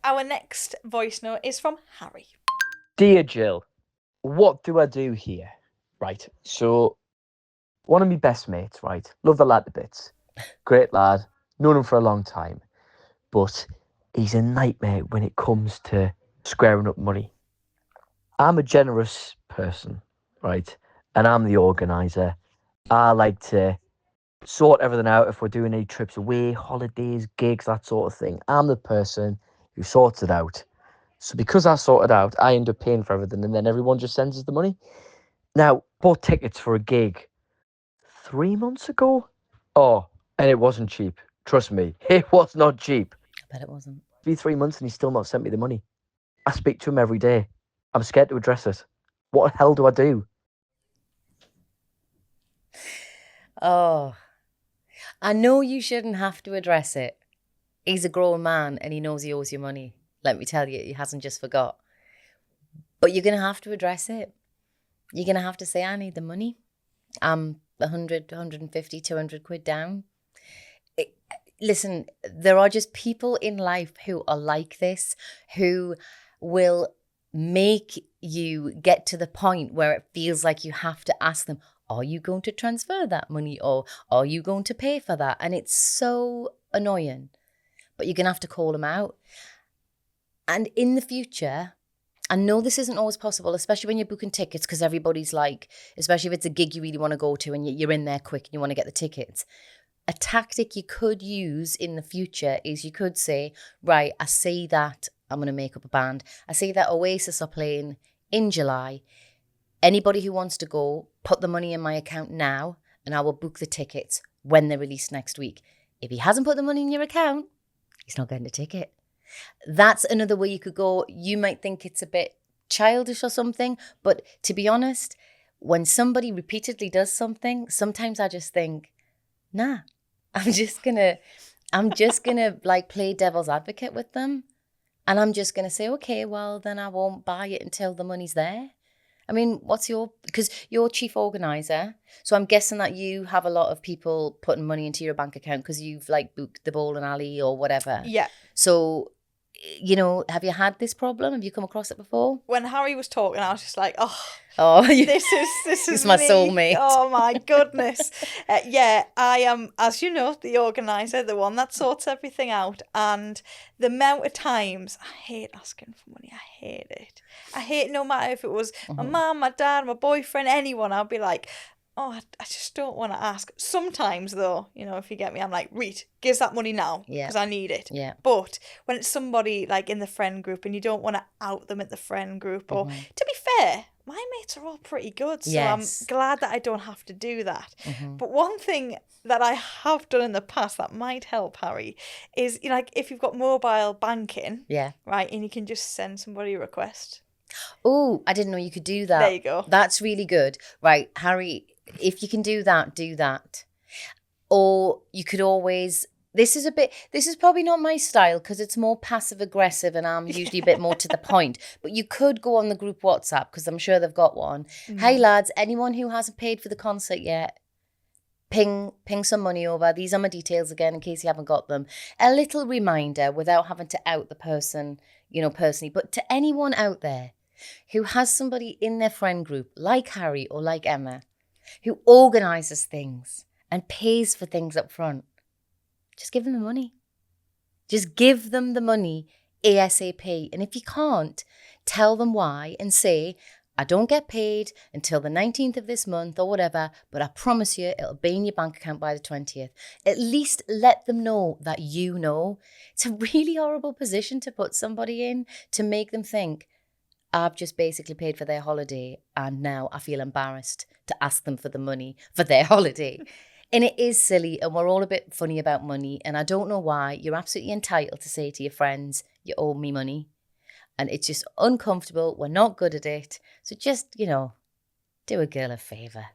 our next voice note is from Harry. Dear Jill, what do I do here? Right, so one of my best mates, right? Love the lad to bits. Great lad, known him for a long time. But he's a nightmare when it comes to squaring up money. I'm a generous person, right? And I'm the organizer. I like to sort everything out if we're doing any trips away, holidays, gigs, that sort of thing. I'm the person who sorts it out. So because I sort it out, I end up paying for everything and then everyone just sends us the money. Now, bought tickets for a gig 3 months ago. Oh, and it wasn't cheap. Trust me, it was not cheap. I bet it wasn't. It's been 3 months and he's still not sent me the money. I speak to him every day. I'm scared to address it. What the hell do I do? Oh, I know you shouldn't have to address it. He's a grown man and he knows he owes you money. Let me tell you, he hasn't just forgot. But you're going to have to address it. You're going to have to say, I need the money. I'm 100, 150, 200 quid down. Listen, there are just people in life who are like this, who will make you get to the point where it feels like you have to ask them, are you going to transfer that money or are you going to pay for that? And it's so annoying, but you're going to have to call them out. And in the future, I know this isn't always possible, especially when you're booking tickets, because everybody's like, especially if it's a gig you really want to go to and you're in there quick and you want to get the tickets. A tactic you could use in the future is you could say, right, I see that I'm going to make up a band. I see that Oasis are playing in July. Anybody who wants to go, put the money in my account now and I will book the tickets when they're released next week. If he hasn't put the money in your account, he's not getting a ticket. That's another way you could go. You might think it's a bit childish or something, but to be honest, when somebody repeatedly does something, sometimes I just think, nah, I'm just gonna like play devil's advocate with them. And I'm just gonna say, okay, well, then I won't buy it until the money's there. I mean, because you're chief organizer, so I'm guessing that you have a lot of people putting money into your bank account because you've like booked the bowling alley or whatever. Yeah. So, you know, have you had this problem? Have you come across it before? When Harry was talking, I was just like, this is my me. soulmate. Oh my goodness. Yeah, I am, as you know, the organizer, the one that sorts everything out. And the amount of times I hate asking for money. I hate it. I hate, no matter if it was my mum, my dad, my boyfriend, anyone, I'll be like, oh, I just don't want to ask. Sometimes, though, you know, if you get me, I'm like, Reet, give that money now because I need it. Yeah. But when it's somebody like in the friend group and you don't want to out them at the friend group, or to be fair, my mates are all pretty good, so I'm glad that I don't have to do that. But one thing that I have done in the past that might help, Harry, is, you know, like if you've got mobile banking, right, and you can just send somebody a request. Oh, I didn't know you could do that. There you go. That's really good. Right, Harry, if you can do that, do that. Or you could always, this is probably not my style because it's more passive aggressive and I'm usually a bit more to the point. But you could go on the group WhatsApp because I'm sure they've got one. Hey lads, anyone who hasn't paid for the concert yet, ping some money over. These are my details again in case you haven't got them. A little reminder without having to out the person, you know, personally. But to anyone out there who has somebody in their friend group like Harry or like Emma, who organises things and pays for things up front, just give them the money. Just give them the money ASAP. And if you can't, tell them why and say, I don't get paid until the 19th of this month or whatever, but I promise you it'll be in your bank account by the 20th. At least let them know that you know. It's a really horrible position to put somebody in, to make them think, I've just basically paid for their holiday and now I feel embarrassed to ask them for the money for their holiday. And it is silly and we're all a bit funny about money and I don't know why. You're absolutely entitled to say to your friends, you owe me money. And it's just uncomfortable. We're not good at it. So just, you know, do a girl a favour.